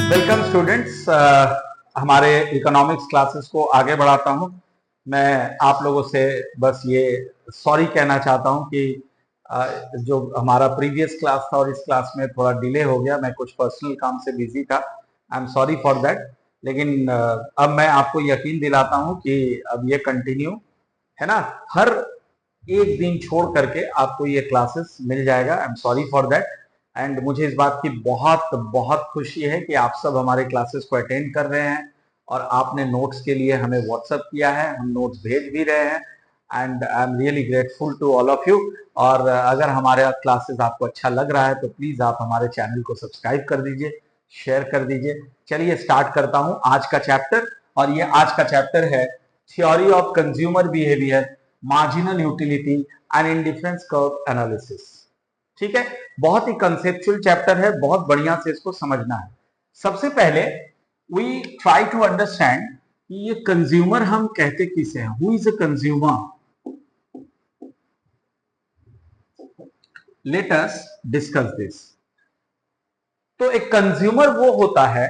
Welcome students. हमारे economics classes को आगे बढ़ाता हूं। मैं आप लोगों से बस ये सॉरी कहना चाहता हूं कि जो हमारा प्रीवियस क्लास था और इस क्लास में थोड़ा डिले हो गया। मैं कुछ पर्सनल काम से बिजी था। I am sorry for that. लेकिन अब मैं आपको यकीन दिलाता हूं कि अब ये कंटिन्यू है ना, हर एक दिन छोड़ करके आपको ये क्लासेस मिल जाएगा। I am sorry for that. And मुझे इस बात की बहुत बहुत खुशी है कि आप सब हमारे क्लासेस को अटेंड कर रहे हैं और आपने नोट्स के लिए हमें व्हाट्सएप किया है, हम नोट्स भेज भी रहे हैं। And I am really grateful to all of you. और अगर हमारे क्लासेस आपको अच्छा लग रहा है तो प्लीज आप हमारे चैनल को सब्सक्राइब कर दीजिए, शेयर कर दीजिए। चलिए स्टार्ट करता हूं आज का चैप्टर। और ये आज का चैप्टर है theory of consumer behaviour, marginal utility and indifference curve analysis. ठीक है, बहुत ही कंसेप्चुअल चैप्टर है, बहुत बढ़िया से इसको समझना है। सबसे पहले वी ट्राई टू अंडरस्टैंड कि ये कंज्यूमर हम कहते किसे हैं। Who is a consumer? Let us discuss this. तो एक कंज्यूमर वो होता है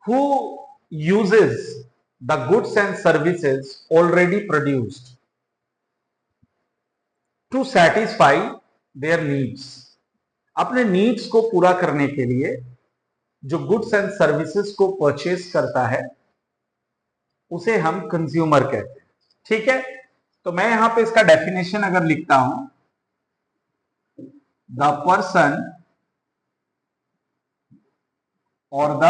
who uses the goods and services already produced to satisfy their needs। अपने नीड्स को पूरा करने के लिए जो गुड्स एंड सर्विसेज को परचेज करता है उसे हम कंज्यूमर कहते हैं। ठीक है, तो मैं यहां पे इसका डेफिनेशन अगर लिखता हूं, द पर्सन और the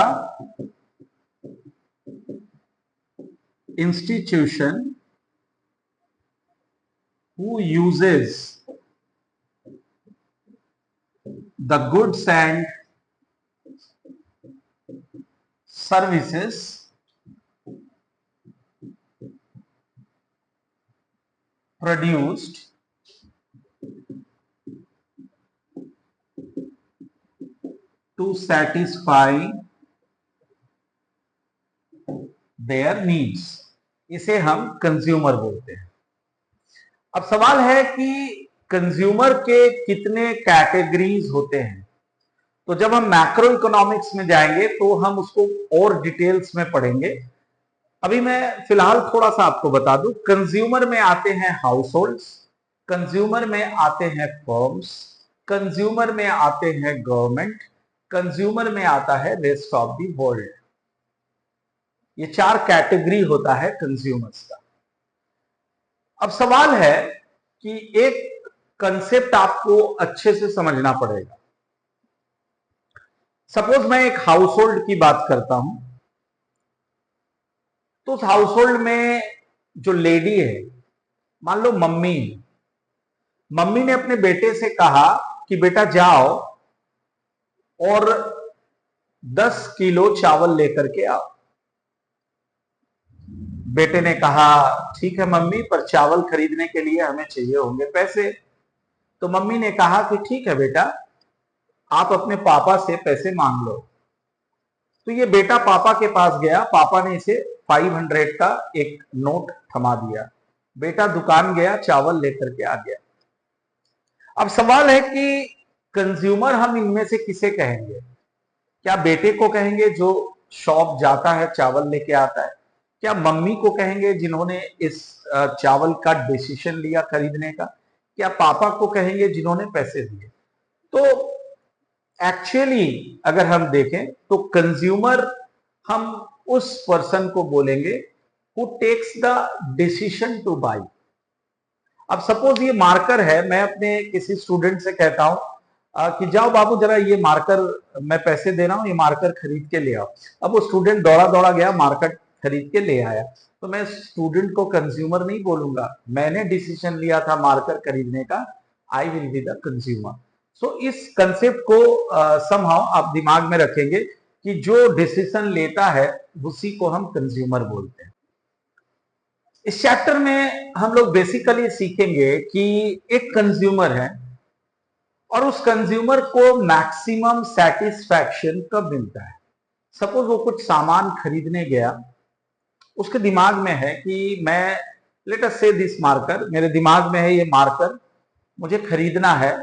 institution who uses the goods and services produced to satisfy their needs, इसे हम कंज्यूमर बोलते हैं। अब सवाल है कि कंज्यूमर के कितने कैटेगरीज होते हैं। तो जब हम मैक्रो इकोनॉमिक्स में जाएंगे तो हम उसको और डिटेल्स में पढ़ेंगे। अभी मैं फिलहाल थोड़ा सा आपको बता दूं, कंज्यूमर में आते हैं हाउस होल्ड्स, कंज्यूमर में आते हैं फर्म्स, कंज्यूमर में आते हैं गवर्नमेंट, कंज्यूमर में आता है रेस्ट ऑफ द वर्ल्ड। ये चार कैटेगरी होता है कंज्यूमर्स का। अब सवाल है कि एक कंसेप्ट आपको अच्छे से समझना पड़ेगा। सपोज मैं एक हाउस होल्ड की बात करता हूं, तो उस हाउस होल्ड में जो लेडी है, मान लो मम्मी है, मम्मी ने अपने बेटे से कहा कि बेटा जाओ और 10 किलो चावल लेकर के आओ। बेटे ने कहा ठीक है मम्मी, पर चावल खरीदने के लिए हमें चाहिए होंगे पैसे। तो मम्मी ने कहा कि ठीक है बेटा, आप अपने पापा से पैसे मांग लो। तो ये बेटा पापा के पास गया, पापा ने इसे 500 का एक नोट थमा दिया। बेटा दुकान गया, चावल लेकर के आ गया। अब सवाल है कि कंज्यूमर हम इनमें से किसे कहेंगे? क्या बेटे को कहेंगे जो शॉप जाता है चावल लेके आता है? क्या मम्मी को कहेंगे जिन्होंने इस चावल का डिसीजन लिया खरीदने का? क्या पापा को कहेंगे जिन्होंने पैसे दिए? तो एक्चुअली अगर हम देखें तो कंज्यूमर हम उस पर्सन को बोलेंगे who takes the decision to buy. अब सपोज ये मार्कर है, मैं अपने किसी स्टूडेंट से कहता हूं कि जाओ बाबू जरा ये मार्कर, मैं पैसे दे रहा हूं, ये मार्कर खरीद के ले आओ। अब वो स्टूडेंट दौड़ा दौड़ा गया, मार्कर खरीद के ले आया। तो मैं स्टूडेंट को कंज्यूमर नहीं बोलूंगा, मैंने डिसीजन लिया था मार्कर खरीदने का, I will be the consumer. So इस कंसेप्ट को समहाउ आप दिमाग में रखेंगे कि जो डिसीजन लेता है उसी को हम कंज्यूमर बोलते हैं। इस चैप्टर में हम लोग बेसिकली सीखेंगे कि एक कंज्यूमर है और उस कंज्यूमर को मैक्सिमम सेटिस्फैक्शन कब मिलता है। सपोज वो कुछ सामान खरीदने गया, उसके दिमाग में है कि मैं, लेट अस से दिस मार्कर, मेरे दिमाग में है ये मार्कर मुझे खरीदना है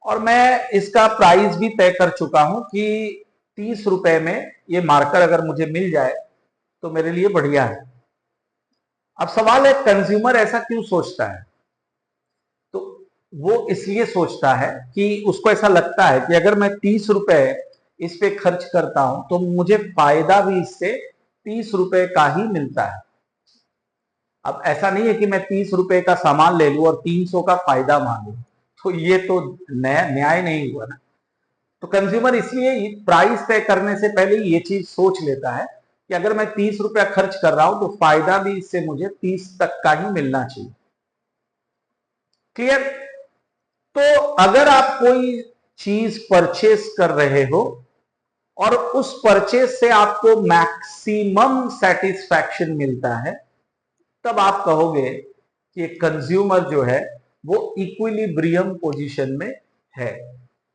और मैं इसका प्राइस भी तय कर चुका हूं कि 30 रुपए में ये मार्कर अगर मुझे मिल जाए तो मेरे लिए बढ़िया है। अब सवाल है, कंज्यूमर ऐसा क्यों सोचता है? तो वो इसलिए सोचता है कि उसको ऐसा लगता है कि अगर मैं 30 रुपए इस पे खर्च करता हूं तो मुझे फायदा भी इससे 30 रुपए का ही मिलता है। अब ऐसा नहीं है कि मैं 30 रुपए का सामान ले लूं और 300 का फायदा मांगू, तो ये तो न्याय नहीं हुआ ना। तो कंज्यूमर इसलिए प्राइस तय करने से पहले ये चीज सोच लेता है कि अगर मैं 30 रुपया खर्च कर रहा हूं तो फायदा भी इससे मुझे 30 तक का ही मिलना चाहिए। क्लियर? तो अगर आप कोई चीज परचेस कर रहे हो और उस परचेस से आपको मैक्सिमम सेटिस्फैक्शन मिलता है, तब आप कहोगे कि कंज्यूमर जो है वो इक्विलिब्रियम पोजीशन में है।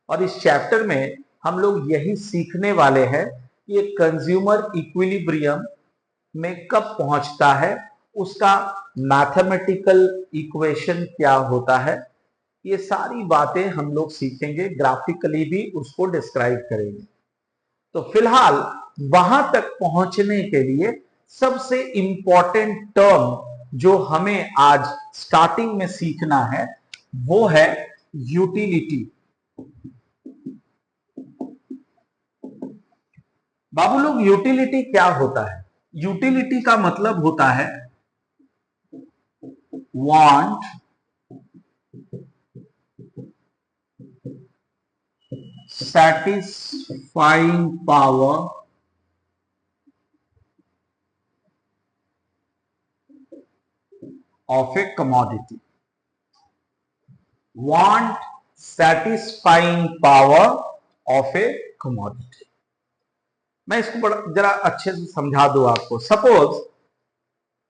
और इस चैप्टर में हम लोग यही सीखने वाले हैं कि कंज्यूमर इक्विलिब्रियम में कब पहुंचता है, उसका मैथमेटिकल इक्वेशन क्या होता है, ये सारी बातें हम लोग सीखेंगे, ग्राफिकली भी उसको डिस्क्राइब करेंगे। तो फिलहाल वहां तक पहुंचने के लिए सबसे इंपॉर्टेंट टर्म जो हमें आज स्टार्टिंग में सीखना है वो है यूटिलिटी। बाबू लोग, यूटिलिटी क्या होता है? यूटिलिटी का मतलब होता है want, satisfying power of a commodity. Want satisfying power of a commodity. मैं इसको जरा अच्छे से समझा दूं आपको। सपोज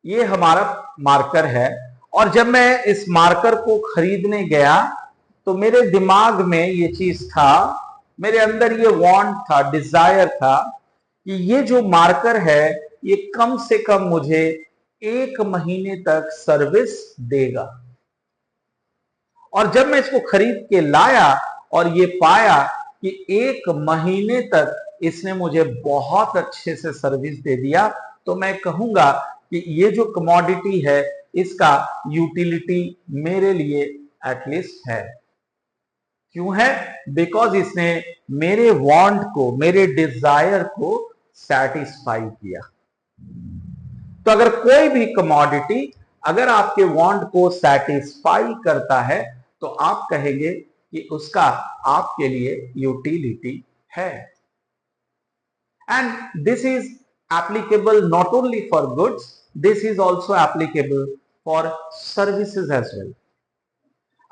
ये हमारा मार्कर है और जब मैं इस मार्कर को खरीदने गया तो मेरे दिमाग में ये चीज था, मेरे अंदर ये वांट था, डिजायर था कि ये जो मार्कर है ये कम से कम मुझे 1 महीने तक सर्विस देगा। और जब मैं इसको खरीद के लाया और ये पाया कि 1 महीने तक इसने मुझे बहुत अच्छे से सर्विस दे दिया, तो मैं कहूंगा कि ये जो कमोडिटी है इसका यूटिलिटी मेरे लिए एटलीस्ट है। क्यों है? बिकॉज इसने मेरे वांट को, मेरे डिजायर को सैटिस्फाई किया। तो अगर कोई भी कमोडिटी अगर आपके वांट को सैटिस्फाई करता है तो आप कहेंगे कि उसका आपके लिए यूटिलिटी है। And this is applicable not only for goods, this is also applicable for services as well.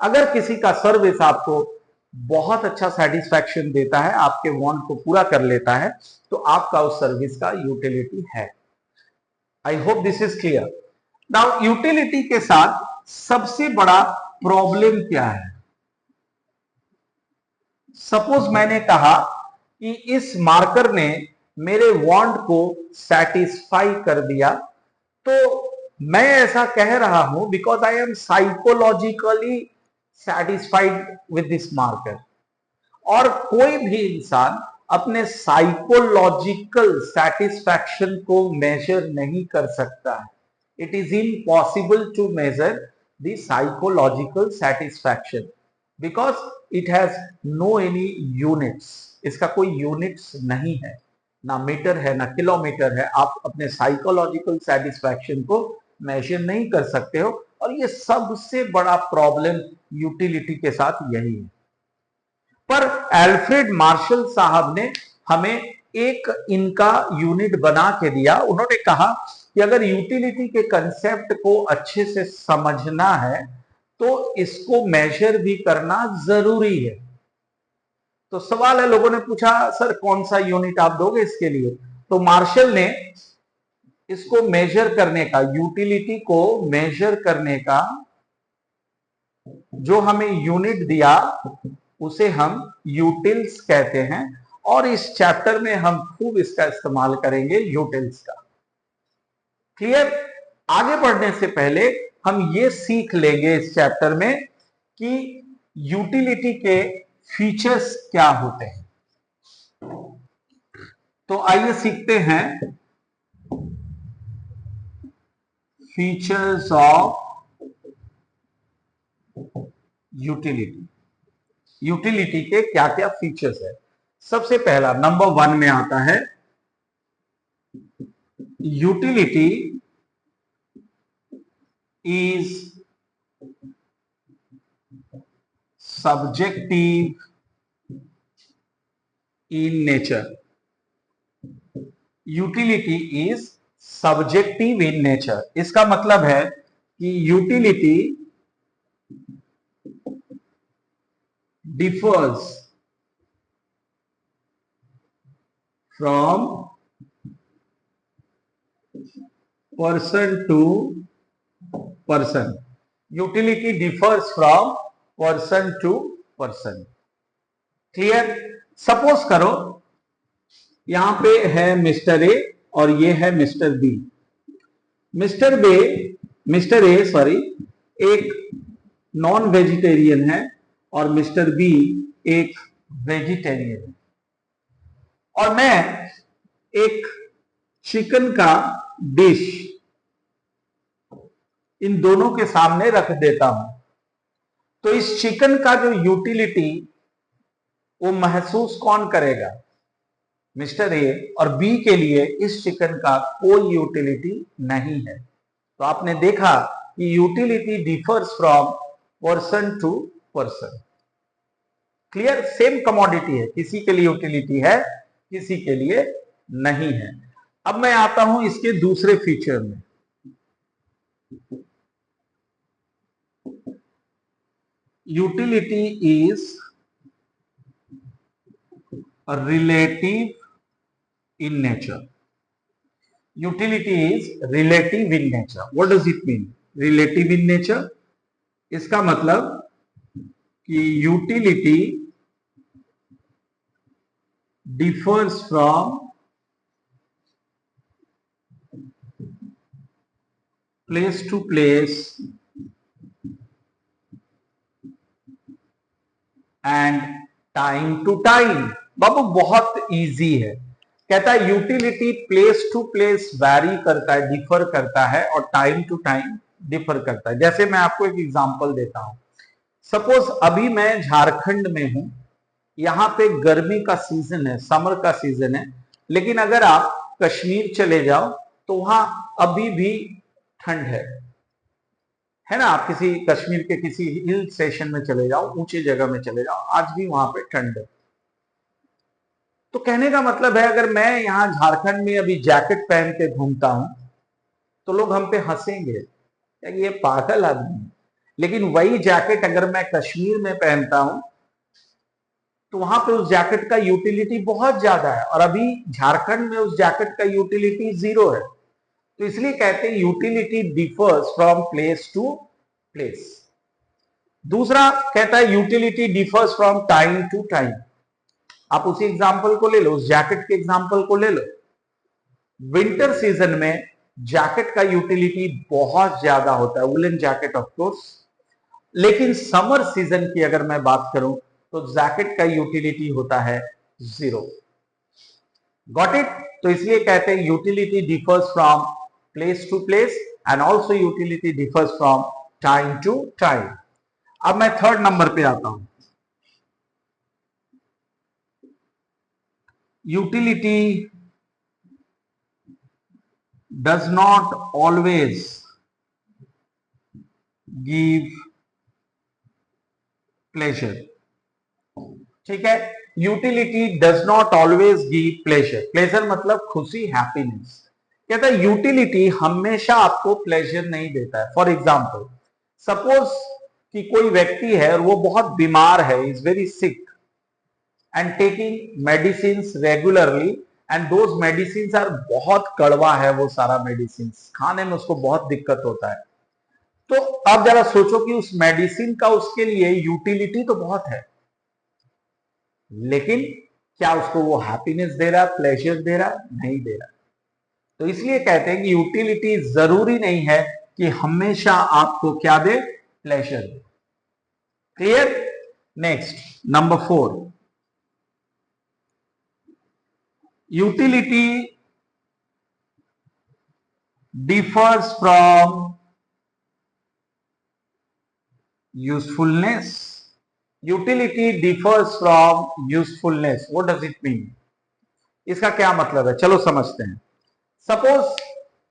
अगर किसी का सर्विस आपको बहुत अच्छा सेटिस्फैक्शन देता है, आपके वांट को पूरा कर लेता है, तो आपका उस सर्विस का यूटिलिटी है। I hope this is clear. Now utility के साथ सबसे बड़ा प्रॉब्लम क्या है? सपोज मैंने कहा कि इस मार्कर ने मेरे वांट को सैटिस्फाई कर दिया, तो मैं ऐसा कह रहा हूं because I am psychologically satisfied with this marker. और कोई भी इंसान अपने साइकोलॉजिकल सेटिस्फैक्शन को मेजर नहीं कर सकता है। It is impossible to measure the psychological satisfaction because it has no any units. इसका कोई यूनिट्स नहीं है, ना मीटर है ना किलोमीटर है। आप अपने साइकोलॉजिकल सेटिस्फैक्शन को मेजर नहीं कर सकते हो, और ये सबसे बड़ा प्रॉब्लम यूटिलिटी के साथ यही है। पर एल्फ्रेड मार्शल साहब ने हमें एक इनका यूनिट बना के दिया। उन्होंने कहा कि अगर यूटिलिटी के कंसेप्ट को अच्छे से समझना है तो इसको मेजर भी करना जरूरी है। तो सवाल है, लोगों ने पूछा सर कौन सा यूनिट आप दोगे इसके लिए? तो मार्शल ने इसको मेजर करने का, यूटिलिटी को मेजर करने का जो हमें यूनिट दिया उसे हम यूटिल्स कहते हैं, और इस चैप्टर में हम खूब इसका इस्तेमाल करेंगे, यूटिल्स का। क्लियर? आगे बढ़ने से पहले हम ये सीख लेंगे इस चैप्टर में कि यूटिलिटी के फीचर्स क्या होते हैं। तो आइए सीखते हैं फीचर्स ऑफ यूटिलिटी। यूटिलिटी के क्या क्या फीचर्स है। सबसे पहला नंबर 1 में आता है utility is subjective in nature. Utility is subjective in nature, इसका मतलब है कि utility differs from person to person। Utility differs from person to person। Clear. Suppose करो यहां पे है मिस्टर ए और ये है mister B. Mister A sorry एक नॉन वेजिटेरियन है और मिस्टर बी एक वेजिटेरियन है, और मैं एक चिकन का डिश इन दोनों के सामने रख देता हूं, तो इस चिकन का जो यूटिलिटी वो महसूस कौन करेगा? मिस्टर ए, और बी के लिए इस चिकन का कोई यूटिलिटी नहीं है। तो आपने देखा कि utility differs from person to person. Clear. Same commodity है, किसी के लिए यूटिलिटी है, किसी के लिए नहीं है। अब मैं आता हूं इसके दूसरे फीचर में। Utility is relative in nature. Utility is relative in nature. What does it mean relative in nature? इसका मतलब कि utility differs from place to place and time to time। बाबू बहुत इजी है। कहता है utility place to place vary करता है, डिफर करता है, और टाइम टू टाइम डिफर करता है। जैसे मैं आपको एक एग्जांपल देता हूं। सपोज अभी मैं झारखंड में हूं, यहां पे गर्मी का सीजन है, समर का सीजन है, लेकिन अगर आप कश्मीर चले जाओ तो वहां अभी भी ठंड है ना। आप किसी कश्मीर के किसी हिल स्टेशन में चले जाओ, ऊंची जगह में चले जाओ, आज भी वहां पे ठंड है। तो कहने का मतलब है अगर मैं यहां झारखंड में अभी जैकेट पहन के घूमता हूं तो लोग हम पे हंसेंगे, ये पागल आदमी है। लेकिन वही जैकेट अगर मैं कश्मीर में पहनता हूं तो वहां पे उस जैकेट का यूटिलिटी बहुत ज्यादा है, और अभी झारखंड में उस जैकेट का यूटिलिटी 0 है। तो इसलिए कहते हैं utility differs from place to place. दूसरा कहता है utility differs from time to time. आप उसी एग्जांपल को ले लो, उस जैकेट के एग्जांपल को ले लो। विंटर सीजन में जैकेट का यूटिलिटी बहुत ज्यादा होता है, वुलन जैकेट ऑफ कोर्स। लेकिन समर सीजन की अगर मैं बात करूं तो जैकेट का यूटिलिटी होता है 0। Got it? तो इसलिए कहते हैं utility differs from place to place and also utility differs from time to time. अब मैं थर्ड नंबर पे आता हूं। Utility does not always give pleasure. ठीक है। Utility does not always give pleasure. Pleasure मतलब खुशी, हैप्पीनेस। कहता है यूटिलिटी हमेशा आपको प्लेजर नहीं देता है। फॉर एग्जाम्पल सपोज कि कोई व्यक्ति है और वो बहुत बीमार है, is very sick and taking medicine regularly, and those medicine are बहुत कड़वा है, वो सारा मेडिसिन खाने में उसको बहुत दिक्कत होता है। तो आप जरा सोचो कि उस मेडिसिन का उसके लिए यूटिलिटी तो बहुत है, लेकिन क्या उसको वो हैप्पीनेस दे रहा, प्लेजर दे रहा? नहीं दे रहा। तो इसलिए कहते हैं कि यूटिलिटी जरूरी नहीं है कि हमेशा आपको क्या दे, प्लेजर दे। Clear? Next number 4, utility differs from usefulness. Utility differs from usefulness, what does it mean? इसका क्या मतलब है, चलो समझते हैं। सपोज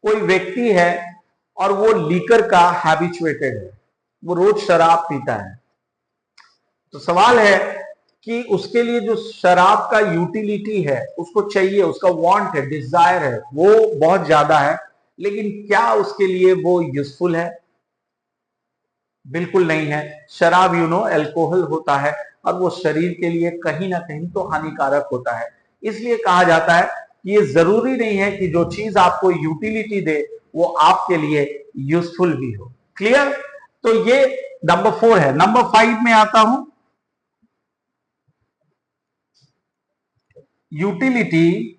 कोई व्यक्ति है और वो लीकर का हैबिचुएटेड है, वो रोज शराब पीता है। तो सवाल है कि उसके लिए जो शराब का यूटिलिटी है, उसको चाहिए, उसका वांट है, डिजायर है, वो बहुत ज्यादा है, लेकिन क्या उसके लिए वो यूजफुल है? बिल्कुल नहीं है। शराब अल्कोहल होता है और वो शरीर के लिए कहीं ना कहीं तो हानिकारक होता है। इसलिए कहा जाता है कि ये जरूरी नहीं है कि जो चीज आपको यूटिलिटी दे वो आपके लिए यूजफुल भी हो। क्लियर? तो ये नंबर 4 है। नंबर 5 में आता हूं। Utility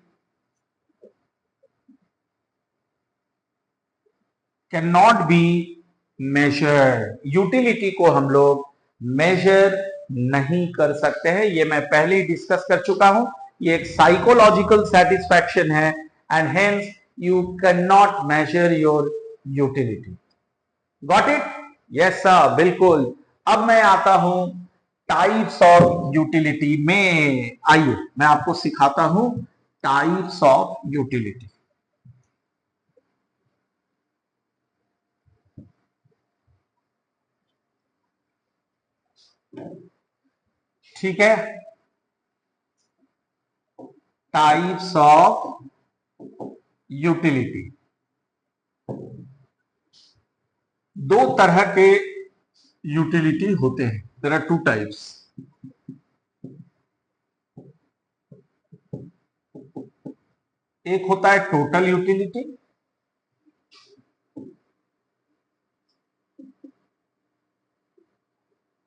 can not be measure. Utility को हम लोग मेजर नहीं कर सकते हैं, ये मैं पहले ही डिस्कस कर चुका हूं। ये एक साइकोलॉजिकल सेटिस्फैक्शन है and hence you can not major your utility. Got it? Yes sir, बिल्कुल। अब मैं आता हूं टाइप्स ऑफ यूटिलिटी में। आइए मैं आपको सिखाता हूं टाइप्स ऑफ यूटिलिटी। ठीक है, टाइप्स ऑफ यूटिलिटी। दो तरह के यूटिलिटी होते हैं। There are two types. एक होता है टोटल यूटिलिटी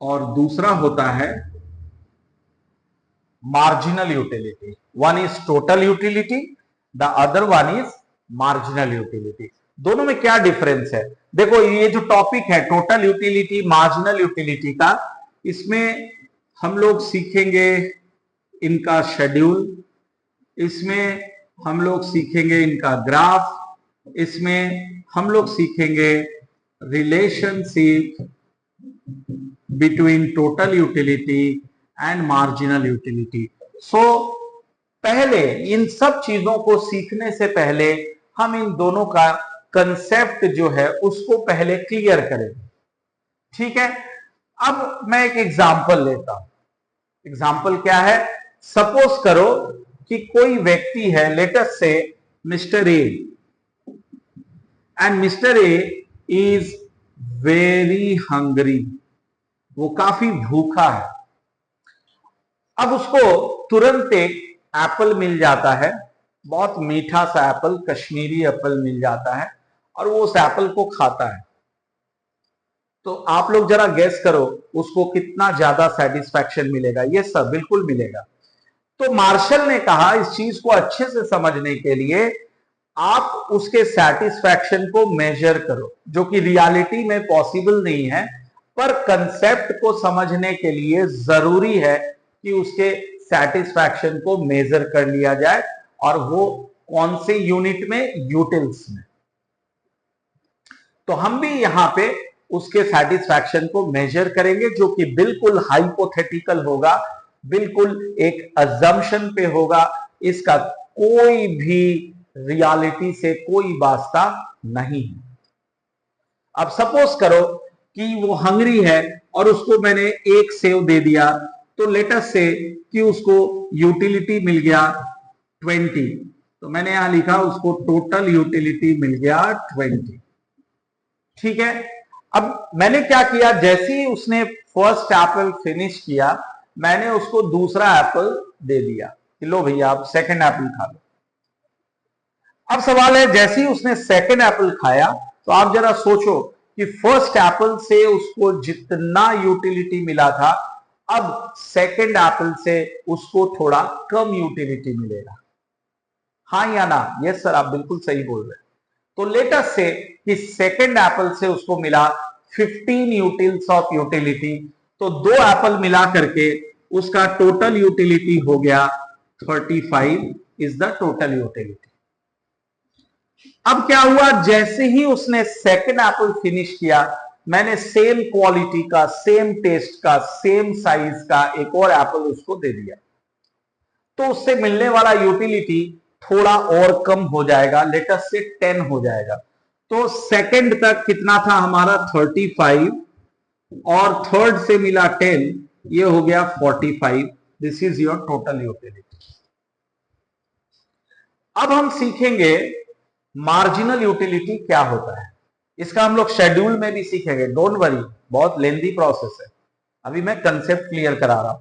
और दूसरा होता है marginal utility. One is total utility, the other one is marginal utility. दोनों में क्या डिफरेंस है? देखो, ये जो टॉपिक है टोटल यूटिलिटी मार्जिनल यूटिलिटी का, इसमें हम लोग सीखेंगे इनका शेड्यूल, इसमें हम लोग सीखेंगे इनका ग्राफ, इसमें हम लोग सीखेंगे relationship between total utility and marginal utility. So पहले इन सब चीजों को सीखने से पहले हम इन दोनों का कंसेप्ट जो है उसको पहले क्लियर करें। ठीक है, अब मैं एक एग्जांपल लेता हूं। एग्जांपल क्या है? सपोज करो कि कोई व्यक्ति है, लेट अस से mister A, and mister A is very hungry. वो काफी भूखा है। अब उसको तुरंत एक एप्पल मिल जाता है, बहुत मीठा सा एप्पल, कश्मीरी एप्पल मिल जाता है और वो उस एप्पल को खाता है। तो आप लोग जरा गेस करो उसको कितना ज्यादा सेटिस्फैक्शन मिलेगा? ये सब बिल्कुल मिलेगा। तो मार्शल ने कहा इस चीज को अच्छे से समझने के लिए आप उसके सेटिस्फैक्शन को मेजर करो, जो कि रियलिटी में पॉसिबल नहीं है, पर कंसेप्ट को समझने के लिए जरूरी है कि उसके सेटिस्फैक्शन को मेजर कर लिया जाए। और वो कौन से यूनिट में? यूटिल्स में। तो हम भी यहां पे उसके सेटिस्फैक्शन को मेजर करेंगे, जो कि बिल्कुल हाइपोथेटिकल होगा, बिल्कुल एक अजम्पशन पे होगा, इसका कोई भी रियलिटी से कोई वास्ता नहीं है। अब सपोज करो कि वो हंग्री है और उसको मैंने एक सेव दे दिया, तो लेट अस से कि उसको यूटिलिटी मिल गया 20। तो मैंने यहां लिखा उसको टोटल यूटिलिटी मिल गया 20। ठीक है, अब मैंने क्या किया, जैसे ही उसने फर्स्ट एप्पल फिनिश किया, मैंने उसको दूसरा एप्पल दे दिया कि लो भैया आप सेकंड एप्पल खा लो। अब सवाल है, जैसे ही उसने सेकंड एप्पल खाया तो आप जरा सोचो कि फर्स्ट एप्पल से उसको जितना यूटिलिटी मिला था, अब सेकंड एप्पल से उसको थोड़ा कम यूटिलिटी मिलेगा। हाँ या ना? यस सर, आप बिल्कुल सही बोल रहे हैं। तो लेट अस से कि सेकंड एप्पल से उसको मिला 15 यूटिल्स ऑफ यूटिलिटी। तो दो एप्पल मिला करके उसका टोटल यूटिलिटी हो गया 35 इज द टोटल यूटिलिटी। अब क्या हुआ, जैसे ही उसने सेकंड एप्पल फिनिश किया, मैंने सेम क्वालिटी का, सेम टेस्ट का, सेम साइज का एक और एप्पल उसको दे दिया, तो उससे मिलने वाला यूटिलिटी थोड़ा और कम हो जाएगा, लेट अस से 10 हो जाएगा। तो सेकंड तक कितना था हमारा 35, और थर्ड से मिला 10, ये हो गया 45। This is your total utility. अब हम सीखेंगे मार्जिनल यूटिलिटी क्या होता है। इसका हम लोग शेड्यूल में भी सीखेंगे, डोंट वरी, बहुत लेंदी प्रोसेस है, अभी मैं कंसेप्ट क्लियर करा रहा हूं।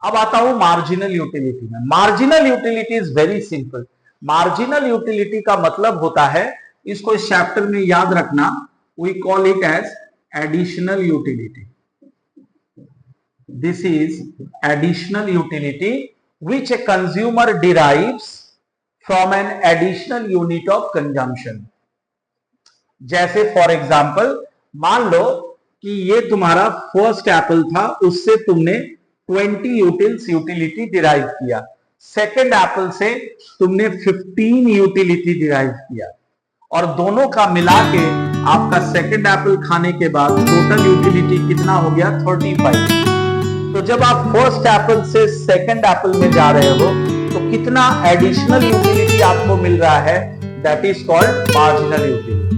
अब आता हूं मार्जिनल यूटिलिटी में। Marginal utility is very simple. Marginal utility का मतलब होता है, इसको इस चैप्टर में याद रखना, we call it as additional utility. This is additional utility which a consumer derives from an additional unit of consumption। जैसे फॉर एग्जाम्पल, मान लो कि ये तुम्हारा फर्स्ट एप्पल था, उससे तुमने 20 यूटिल्स यूटिलिटी डिराइव किया। सेकेंड एप्पल से तुमने 15 यूटिलिटी डिराइव किया, और दोनों का मिला के आपका सेकेंड एप्पल खाने के बाद टोटल यूटिलिटी कितना हो गया, 35। तो जब आप फर्स्ट एप्पल से सेकेंड एप्पल में जा रहे हो, तो कितना एडिशनल यूटिलिटी आपको मिल रहा है, that is called marginal utility.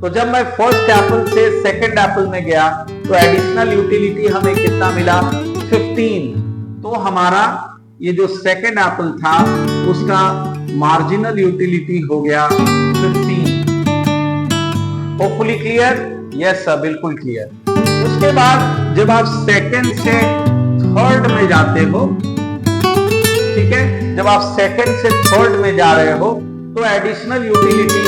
तो जब मैं फर्स्ट एप्पल से सेकेंड एप्पल में गया, तो एडिशनल यूटिलिटी हमें कितना मिला, 15। तो हमारा ये जो सेकेंड एप्पल था उसका मार्जिनल यूटिलिटी हो गया 15। Hopefully clear? यस सर, बिल्कुल क्लियर। उसके बाद जब आप सेकंड से थर्ड में जाते हो, ठीक है, जब आप सेकंड से थर्ड में जा रहे हो, तो एडिशनल यूटिलिटी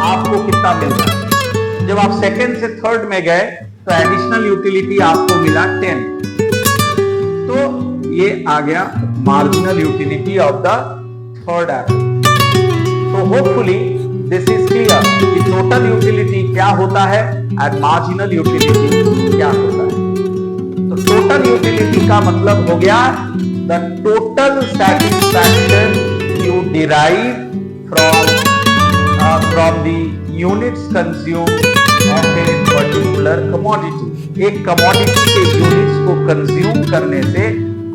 आपको कितना मिल रहा है। जब आप सेकंड से थर्ड में गए, तो एडिशनल यूटिलिटी आपको मिला 10। तो ये आ गया marginal utility of the third Apple. तो होपफुली दिस इज क्लियर कि टोटल यूटिलिटी क्या होता है एंड मार्जिनल यूटिलिटी क्या होता है। तो टोटल यूटिलिटी का मतलब हो गया the total satisfaction you derive from the units consume of a particular commodity. एक कमोडिटी के यूनिट्स को कंज्यूम करने से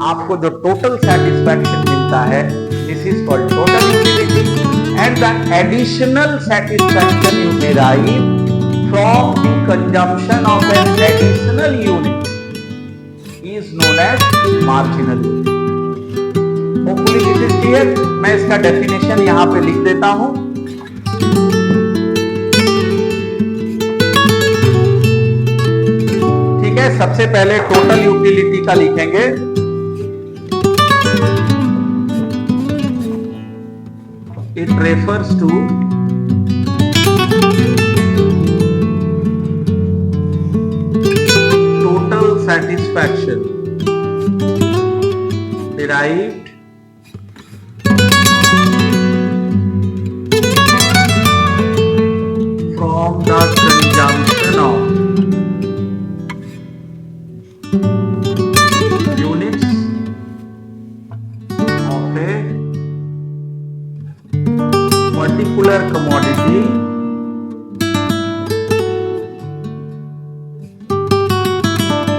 आपको जो टोटल सेटिस्फैक्शन मिलता है, this is called total utility. And the additional satisfaction you derive from the consumption of an additional unit is known as marginal unit। Hopefully this is clear। मैं इसका definition यहां पे लिख देता हूं। ठीक है, सबसे पहले टोटल यूटिलिटी का लिखेंगे। It refers to total satisfaction derived from the consumption of units of a particular commodity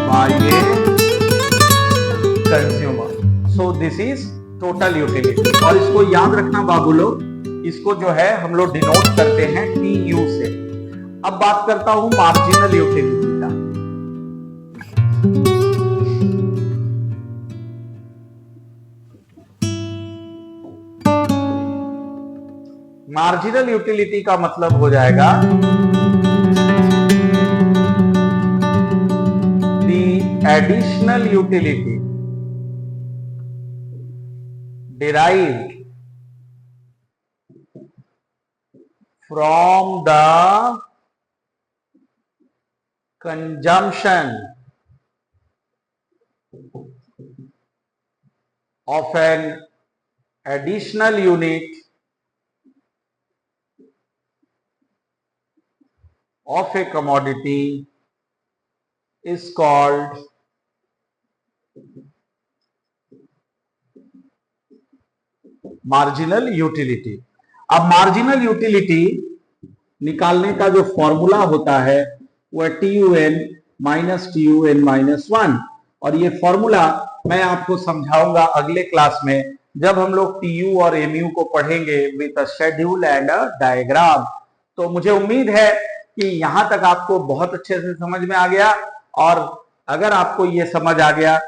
by a consumer। So this is total utility। और इसको याद रखना बाबू लोग, इसको जो है हम लोग डिनोट करते हैं TU से। अब बात करता हूं मार्जिनल यूटिलिटी का। मार्जिनल यूटिलिटी का मतलब हो जाएगा the additional utility derived from the consumption of an additional unit of a commodity is called marginal utility. अब मार्जिनल यूटिलिटी निकालने का जो फॉर्मूला होता है वह TUN माइनस TUN माइनस 1, और ये फॉर्मूला मैं आपको समझाऊंगा अगले क्लास में जब हम लोग TU और MU को पढ़ेंगे with a schedule and a diagram. तो मुझे उम्मीद है कि यहां तक आपको बहुत अच्छे से समझ में आ गया, और अगर आपको ये समझ आ गया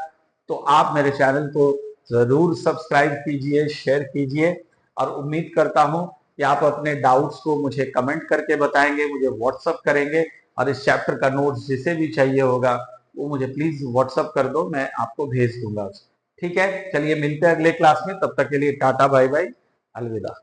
तो आप मेरे चैनल को जरूर सब्सक्राइब कीजिए, शेयर कीजिए, और उम्मीद करता हूं कि आप अपने डाउट्स को मुझे कमेंट करके बताएंगे, मुझे व्हाट्सअप करेंगे, और इस चैप्टर का नोट्स जिसे भी चाहिए होगा वो मुझे प्लीज व्हाट्सअप कर दो, मैं आपको भेज दूंगा। ठीक है, चलिए मिलते हैं अगले क्लास में, तब तक के लिए टाटा बाय बाय, अलविदा।